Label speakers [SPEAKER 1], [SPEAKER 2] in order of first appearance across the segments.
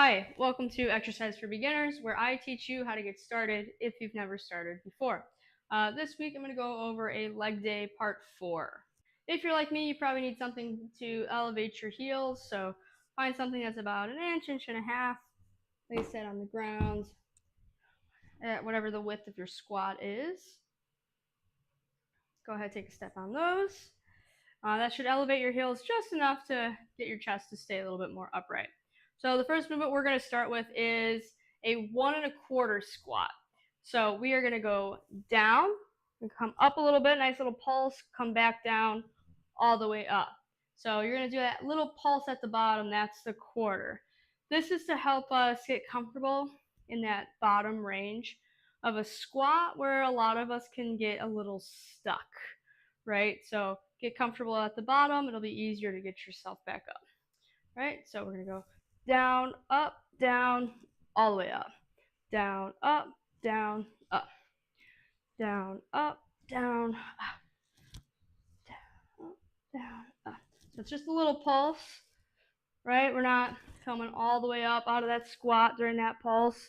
[SPEAKER 1] Hi, welcome to Exercise for Beginners, where I teach you how to get started if you've never started before. This week I'm going to go over a leg day part 4. If you're like me, you probably need something to elevate your heels, so find something that's about an inch, inch and a half, place that on the ground at whatever the width of your squat is. Go ahead, take a step on those. That should elevate your heels just enough to get your chest to stay a little bit more upright. So the first movement we're going to start with is a 1 1/4 squat. So we are going to go down and come up a little bit, nice little pulse, come back down all the way up. So you're going to do that little pulse at the bottom, that's the quarter. This is to help us get comfortable in that bottom range of a squat where a lot of us can get a little stuck, right? So get comfortable at the bottom. It'll be easier to get yourself back up, right? So we're going to go down, all the way up. Down, up, down, up. Down, up, down, up. Down, up, down, up. So it's just a little pulse, right? We're not coming all the way up out of that squat during that pulse.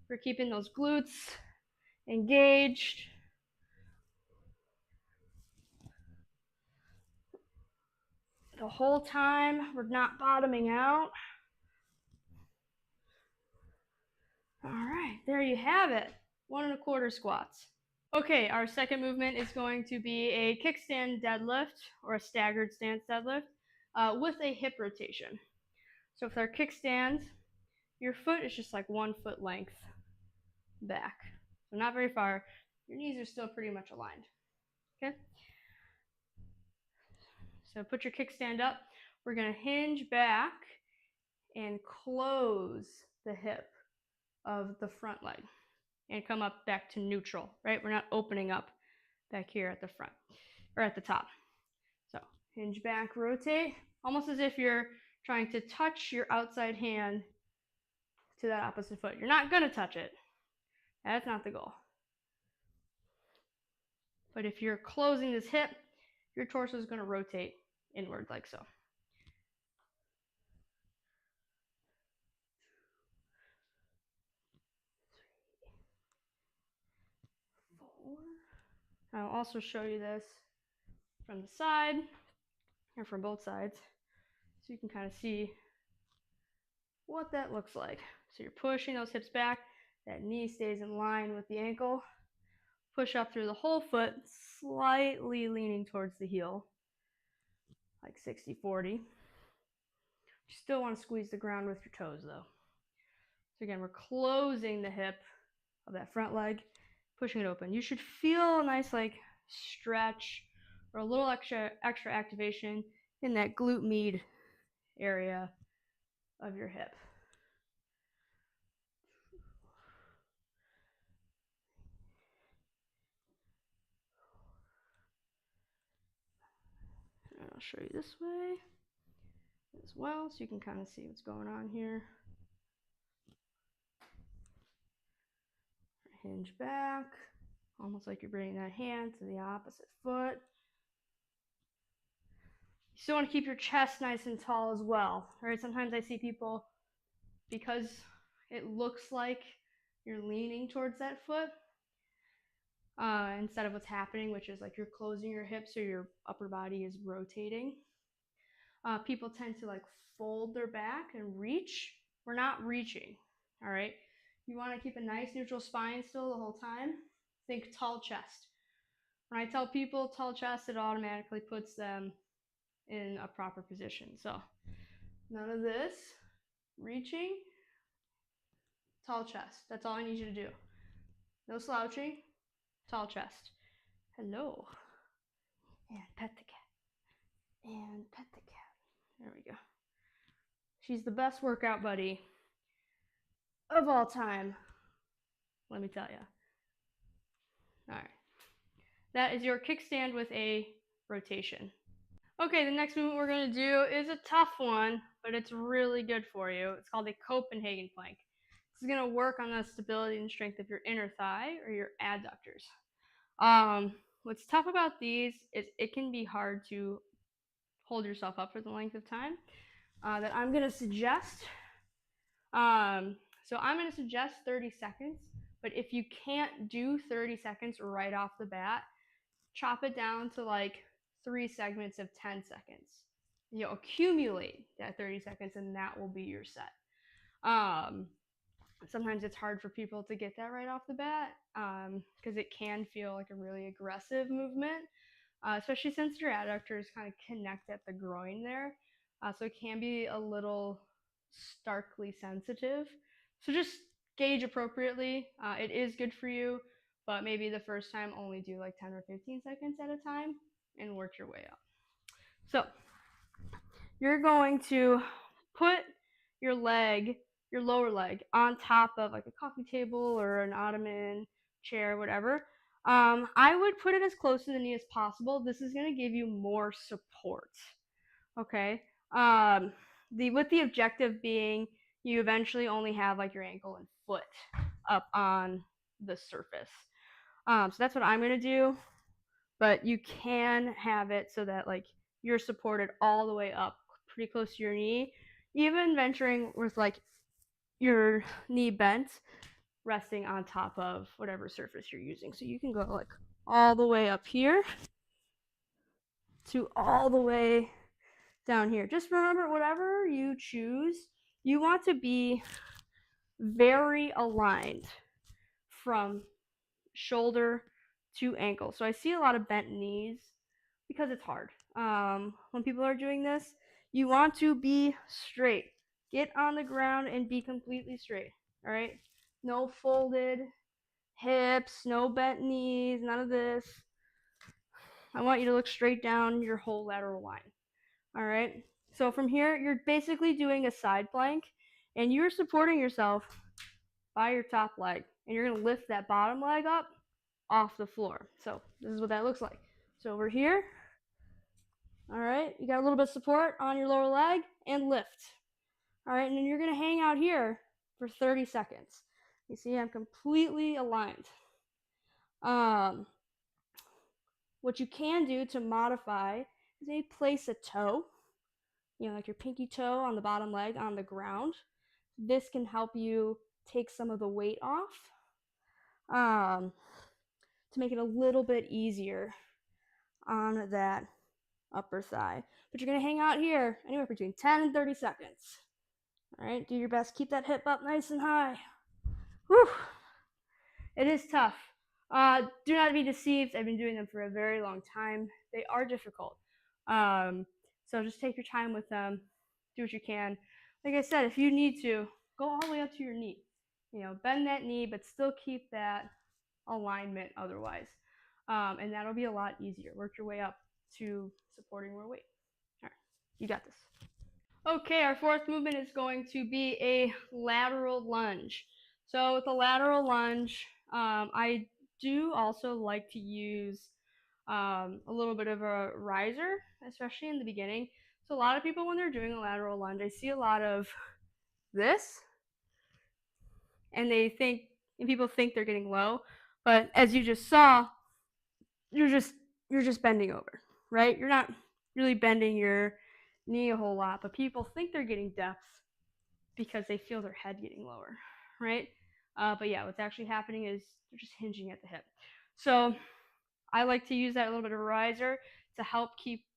[SPEAKER 1] We're keeping those glutes engaged. The whole time, we're not bottoming out. All right, there you have it. 1 1/4 squats. Okay, our second movement is going to be a kickstand deadlift or a staggered stance deadlift with a hip rotation. So with our kickstand, your foot is just like 1 foot length back. So not very far. Your knees are still pretty much aligned. Okay? So put your kickstand up. We're going to hinge back and close the hip of the front leg and come up back to neutral, right? We're not opening up back here at the front or at the top. So hinge back, rotate, almost as if you're trying to touch your outside hand to that opposite foot. You're not going to touch it. That's not the goal. But if you're closing this hip, your torso is going to rotate inward like so. I'll also show you this from the side or from both sides so you can kind of see what that looks like. So you're pushing those hips back, that knee stays in line with the ankle. Push up through the whole foot, slightly leaning towards the heel, like 60-40. You still want to squeeze the ground with your toes though. So again, we're closing the hip of that front leg, pushing it open. You should feel a nice like stretch or a little extra activation in that glute med area of your hip. And I'll show you this way as well so you can kind of see what's going on here. Hinge back, almost like you're bringing that hand to the opposite foot. You still want to keep your chest nice and tall as well, right? Sometimes I see people, because it looks like you're leaning towards that foot instead of what's happening, which is like you're closing your hips or your upper body is rotating. People tend to like fold their back and reach. We're not reaching, all right? You want to keep a nice neutral spine still the whole time. Think tall chest. When I tell people tall chest, it automatically puts them in a proper position. So none of this reaching, tall chest. That's all I need you to do. No slouching, tall chest. Hello. And pet the cat. And pet the cat. There we go. She's the best workout buddy of all time, let me tell you. All right. That is your kickstand with a rotation. Okay, the next movement we're going to do is a tough one, but it's really good for you. It's called a Copenhagen plank. This is going to work on the stability and strength of your inner thigh or your adductors. What's tough about these is it can be hard to hold yourself up for the length of time that I'm going to suggest So I'm going to suggest 30 seconds, but if you can't do 30 seconds right off the bat, chop it down to like 3 segments of 10 seconds. You'll accumulate that 30 seconds and that will be your set. Sometimes it's hard for people to get that right off the bat because it can feel like a really aggressive movement, especially since your adductors kind of connect at the groin there. So it can be a little starkly sensitive. So just gauge appropriately. It is good for you, but maybe the first time only do like 10 or 15 seconds at a time and work your way up. So you're going to put your leg, your lower leg, on top of like a coffee table or an ottoman, chair, whatever. I would put it as close to the knee as possible. This is going to give you more support. Okay. With the objective being you eventually only have like your ankle and foot up on the surface. So that's what I'm going to do. But you can have it so that like you're supported all the way up pretty close to your knee, even venturing with like your knee bent, resting on top of whatever surface you're using. So you can go like all the way up here to all the way down here. Just remember, whatever you choose, you want to be very aligned from shoulder to ankle. So I see a lot of bent knees because it's hard. When people are doing this, you want to be straight. Get on the ground and be completely straight. All right? No folded hips, no bent knees, none of this. I want you to look straight down your whole lateral line. All right? So from here, you're basically doing a side plank and you're supporting yourself by your top leg. And you're going to lift that bottom leg up off the floor. So this is what that looks like. So over here, all right, you got a little bit of support on your lower leg and lift. All right, and then you're going to hang out here for 30 seconds. You see, I'm completely aligned. What you can do to modify is maybe place a toe, like your pinky toe on the bottom leg on the ground. This can help you take some of the weight off to make it a little bit easier on that upper thigh. But you're going to hang out here anywhere between 10 and 30 seconds. All right, do your best. Keep that hip up nice and high. Whew. It is tough. Do not be deceived. I've been doing them for a very long time. They are difficult. So just take your time with them. Do what you can. Like I said, if you need to, go all the way up to your knee. Bend that knee, but still keep that alignment otherwise. And that'll be a lot easier. Work your way up to supporting more weight. All right, you got this. Okay, our fourth movement is going to be a lateral lunge. So with a lateral lunge, I do also like to use a little bit of a riser, especially in the beginning. So a lot of people, when they're doing a lateral lunge, I see a lot of this, and people think they're getting low, but as you just saw, you're just bending over, right? You're not really bending your knee a whole lot, but people think they're getting depth because they feel their head getting lower, right? But yeah, what's actually happening is they're just hinging at the hip. So I like to use that little bit of a riser to help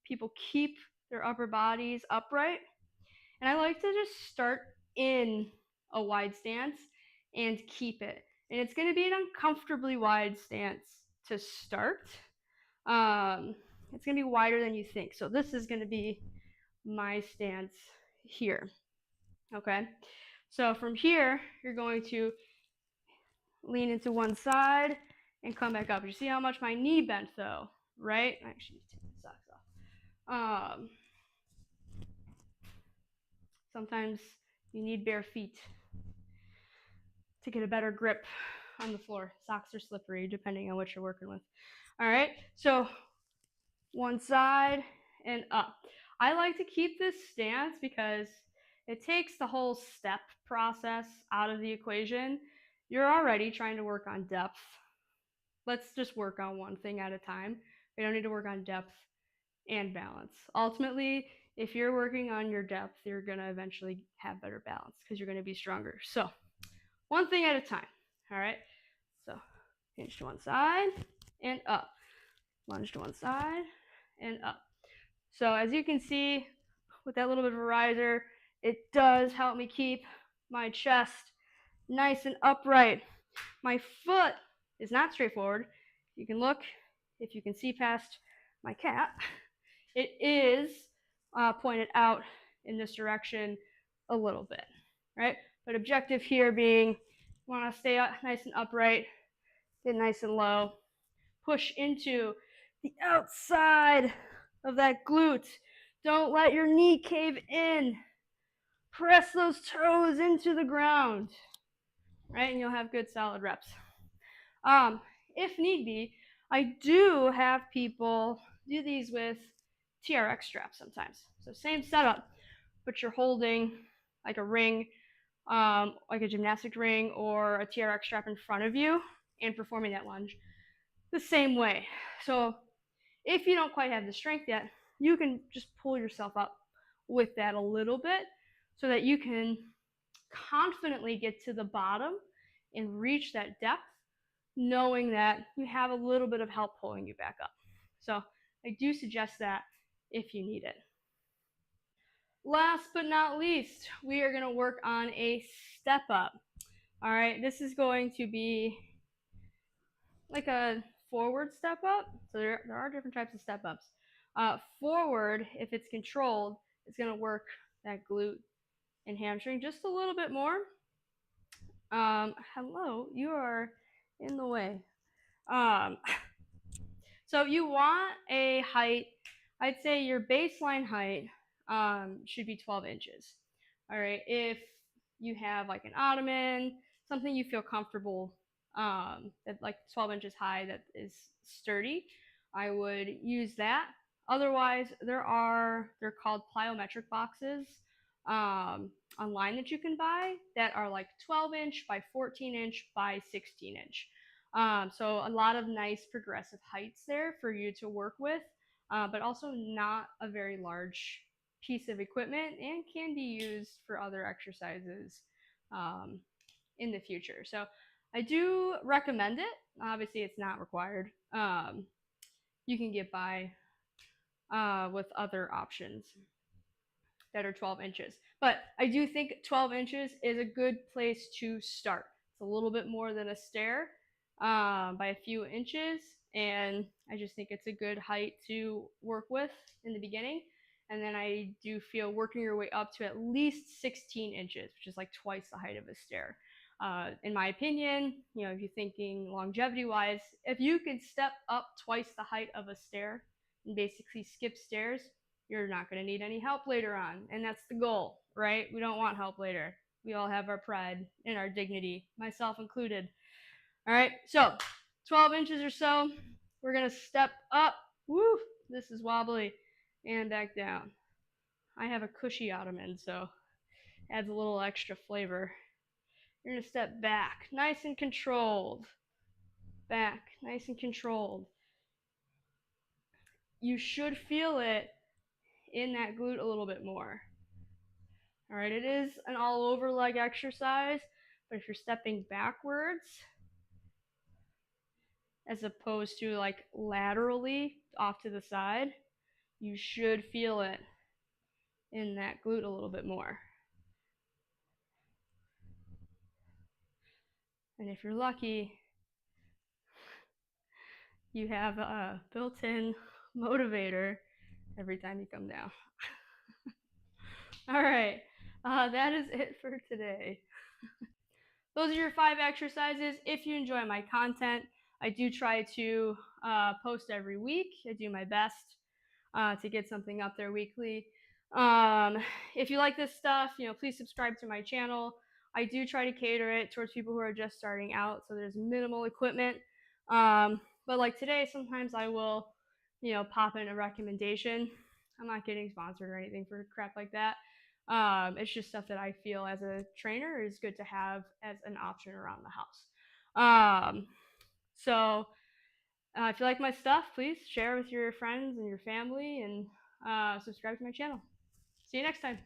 [SPEAKER 1] people keep their upper bodies upright. And I like to just start in a wide stance and keep it. And it's going to be an uncomfortably wide stance to start. It's going to be wider than you think. So this is going to be my stance here. Okay. So from here, you're going to lean into one side and come back up. You see how much my knee bent though, right? I actually need to take my socks off. Sometimes you need bare feet to get a better grip on the floor. Socks are slippery depending on what you're working with. All right, so one side and up. I like to keep this stance because it takes the whole step process out of the equation. You're already trying to work on depth. Let's just work on one thing at a time. We don't need to work on depth and balance. Ultimately, if you're working on your depth, you're going to eventually have better balance because you're going to be stronger. So one thing at a time. All right. So hinge to one side and up. Lunge to one side and up. So as you can see, with that little bit of a riser, it does help me keep my chest nice and upright. My foot is not straightforward. You can look, if you can see past my cat, it is pointed out in this direction a little bit, right? But objective here being, you want to stay nice and upright, get nice and low, push into the outside of that glute. Don't let your knee cave in. Press those toes into the ground, right? And you'll have good solid reps. If need be, I do have people do these with TRX straps sometimes. So same setup, but you're holding like a ring, like a gymnastic ring or a TRX strap in front of you and performing that lunge the same way. So if you don't quite have the strength yet, you can just pull yourself up with that a little bit so that you can confidently get to the bottom and reach that depth, knowing that you have a little bit of help pulling you back up. So I do suggest that if you need it. Last but not least, we are going to work on a step up. All right, this is going to be like a forward step up. So there are different types of step ups. Forward, if it's controlled, it's going to work that glute and hamstring just a little bit more. Hello, you are in the way. So you want a height, I'd say your baseline height should be 12 inches. All right, if you have like an ottoman, something you feel comfortable that like 12 inches high that is sturdy, I would use that. Otherwise, they're called plyometric boxes online that you can buy that are like 12 inch by 14 inch by 16 inch. So a lot of nice progressive heights there for you to work with, but also not a very large piece of equipment and can be used for other exercises in the future. So I do recommend it. Obviously, it's not required. You can get by with other options that are 12 inches. But I do think 12 inches is a good place to start. It's a little bit more than a stair by a few inches, and I just think it's a good height to work with in the beginning. And then I do feel working your way up to at least 16 inches, which is like twice the height of a stair. In my opinion, if you're thinking longevity-wise, if you could step up twice the height of a stair and basically skip stairs, you're not going to need any help later on. And that's the goal, right? We don't want help later. We all have our pride and our dignity, myself included. All right, so 12 inches or so. We're going to step up. Woo, this is wobbly. And back down. I have a cushy ottoman, so adds a little extra flavor. You're going to step back, nice and controlled. Back, nice and controlled. You should feel it in that glute a little bit more. All right, it is an all over leg exercise, but if you're stepping backwards as opposed to like laterally off to the side, you should feel it in that glute a little bit more. And if you're lucky, you have a built-in motivator every time you come down. All right, that is it for today. Those are your 5 exercises. If you enjoy my content, I do try to post every week. I do my best to get something up there weekly. If you like this stuff, please subscribe to my channel. I do try to cater it towards people who are just starting out, so there's minimal equipment. But like today, sometimes I will, pop in a recommendation. I'm not getting sponsored or anything for crap like that. It's just stuff that I feel as a trainer is good to have as an option around the house. So if you like my stuff, please share with your friends and your family and subscribe to my channel. See you next time.